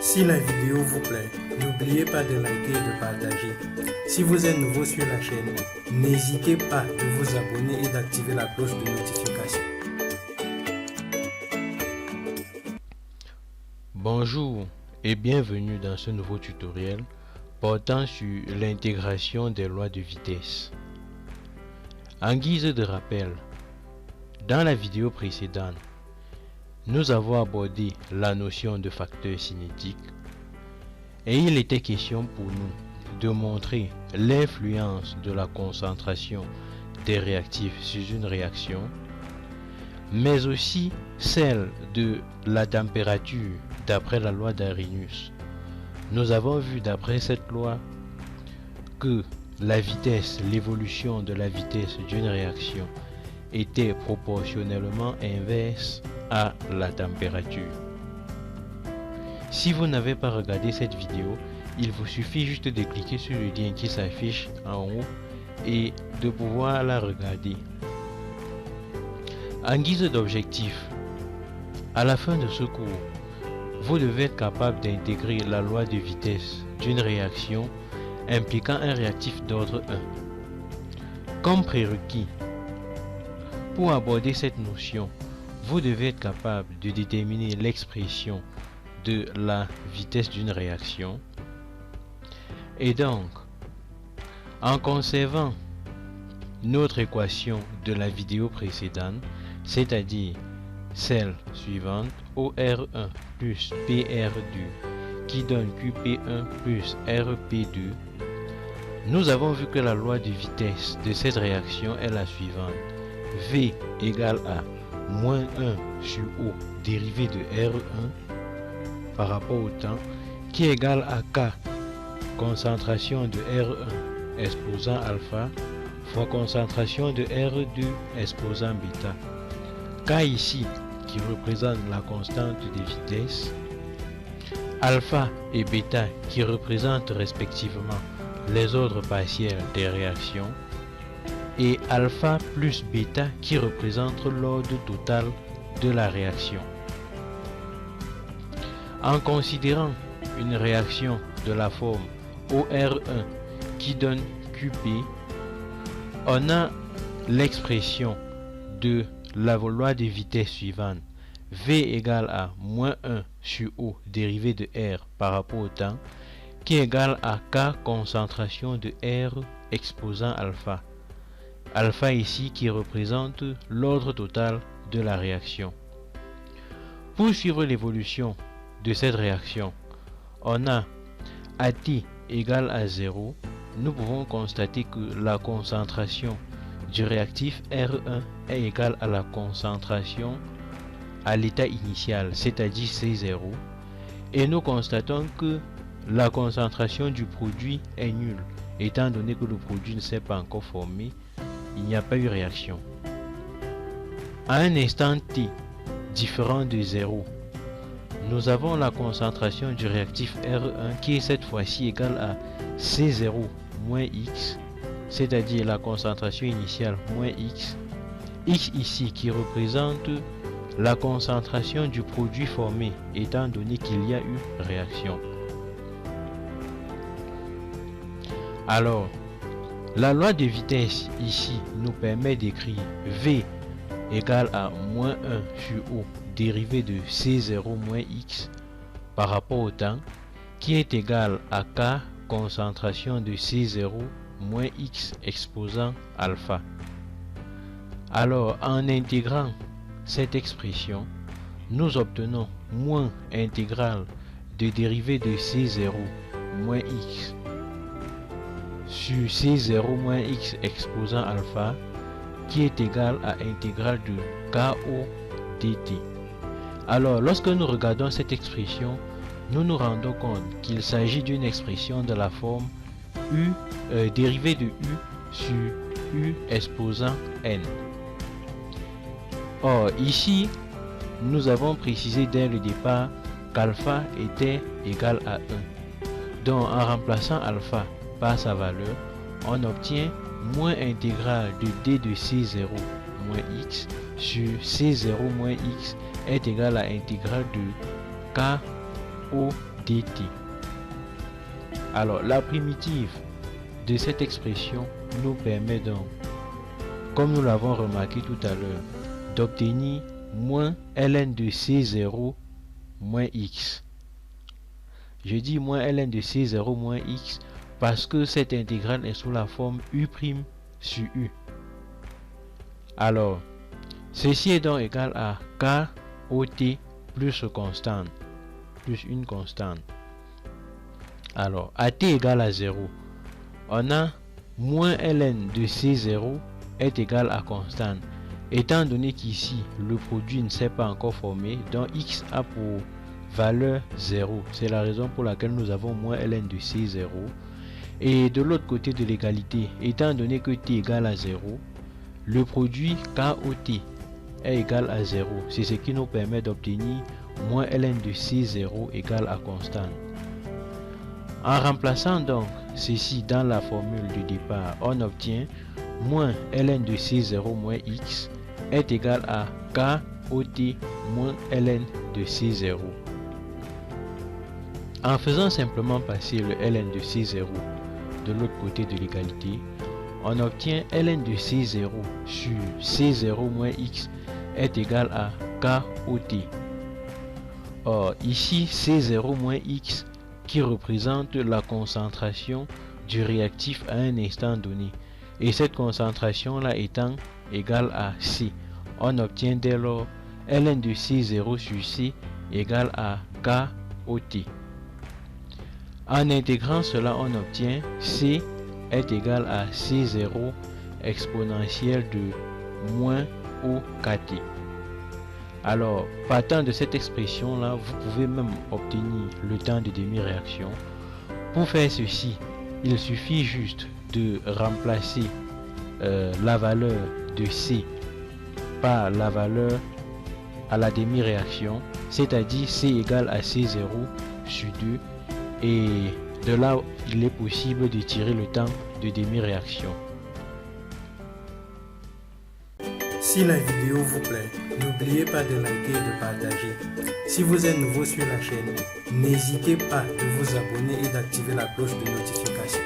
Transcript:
Si la vidéo vous plaît, n'oubliez pas de liker et de partager. Si vous êtes nouveau sur la chaîne, n'hésitez pas de vous abonner et d'activer la cloche de notification. Bonjour et bienvenue dans ce nouveau tutoriel portant sur l'intégration des lois de vitesse. En guise de rappel, dans la vidéo précédente, nous avons abordé la notion de facteur cinétique et il était question pour nous de montrer l'influence de la concentration des réactifs sur une réaction, mais aussi celle de la température d'après la loi d'Arrhenius. Nous avons vu d'après cette loi que la vitesse, l'évolution de la vitesse d'une réaction était proportionnellement inverse à la température. Si vous n'avez pas regardé cette vidéo, il vous suffit juste de cliquer sur le lien qui s'affiche en haut et de pouvoir la regarder. En guise d'objectif, à la fin de ce cours, vous devez être capable d'intégrer la loi de vitesse d'une réaction impliquant un réactif d'ordre 1. Comme prérequis, pour aborder cette notion, vous devez être capable de déterminer l'expression de la vitesse d'une réaction. Et donc, en conservant notre équation de la vidéo précédente, c'est-à-dire celle suivante, OR1 plus PR2 qui donne QP1 plus RP2, nous avons vu que la loi de vitesse de cette réaction est la suivante. V égale à moins 1 sur O dérivé de R1 par rapport au temps qui est égal à K, concentration de R1 exposant alpha fois concentration de R2 exposant bêta. K ici qui représente la constante de vitesse, alpha et bêta qui représentent respectivement les ordres partiels des réactions, et alpha plus bêta qui représente l'ordre total de la réaction. En considérant une réaction de la forme OR1 qui donne QP, on a l'expression de la loi de vitesse suivante. V égale à moins 1 sur O dérivé de R par rapport au temps qui est égal à K concentration de R exposant alpha. Alpha ici qui représente l'ordre total de la réaction. Pour suivre l'évolution de cette réaction, on a AT égale à 0. Nous pouvons constater que la concentration du réactif R1 est égale à la concentration à l'état initial, c'est-à-dire C0. Et nous constatons que la concentration du produit est nulle, étant donné que le produit ne s'est pas encore formé. Il n'y a pas eu réaction. À un instant t différent de 0, nous avons la concentration du réactif R1 qui est cette fois-ci égale à C0 moins X, c'est-à-dire la concentration initiale moins X. X ici qui représente la concentration du produit formé, étant donné qu'il y a eu réaction. Alors, la loi de vitesse ici nous permet d'écrire V égale à moins 1 sur O dérivé de C0 moins X par rapport au temps qui est égal à K concentration de C0 moins X exposant alpha. Alors en intégrant cette expression, nous obtenons moins intégrale de dérivée de C0 moins X sur C0 moins X exposant alpha qui est égal à intégrale de KO dt. Alors lorsque nous regardons cette expression, nous nous rendons compte qu'il s'agit d'une expression de la forme U dérivée de U sur U exposant N. Or ici, nous avons précisé dès le départ qu'alpha était égal à 1. Donc en remplaçant alpha par sa valeur, on obtient moins intégrale de d de C0 moins x sur C0 moins x est égal à intégrale de KO dt. Alors, la primitive de cette expression nous permet donc, comme nous l'avons remarqué tout à l'heure, d'obtenir moins ln de c0 moins x. Je dis moins ln de c0 moins x parce que cette intégrale est sous la forme u' sur u. Alors, ceci est donc égal à k ot plus constante, plus une constante. Alors, à t égale à 0, on a moins ln de c0 est égal à constante. Étant donné qu'ici, le produit ne s'est pas encore formé, donc x a pour valeur 0. C'est la raison pour laquelle nous avons moins ln de c0. Et de l'autre côté de l'égalité, étant donné que t égale à 0, le produit KOT est égal à 0. C'est ce qui nous permet d'obtenir moins ln de c0 égale à constante. En remplaçant donc ceci dans la formule du départ, on obtient moins ln de c0 moins x est égal à KOT moins ln de c0. En faisant simplement passer le ln de c0 de l'autre côté de l'égalité, on obtient ln de c0 sur c0 moins x est égal à KOT. Or, ici, c0 moins x qui représente la concentration du réactif à un instant donné. Et cette concentration-là étant égale à C, on obtient dès lors ln de C0 sur C égale à KOT. En intégrant cela, on obtient C est égal à C0 exponentielle de moins OKT. Alors, partant de cette expression-là, vous pouvez même obtenir le temps de demi-réaction. Pour faire ceci, il suffit juste de remplacer la valeur de C par la valeur à la demi-réaction, c'est-à-dire C égale à C0 sur 2, et de là, il est possible de tirer le temps de demi-réaction. Si la vidéo vous plaît, n'oubliez pas de liker et de partager. Si vous êtes nouveau sur la chaîne, n'hésitez pas de vous abonner et d'activer la cloche de notification.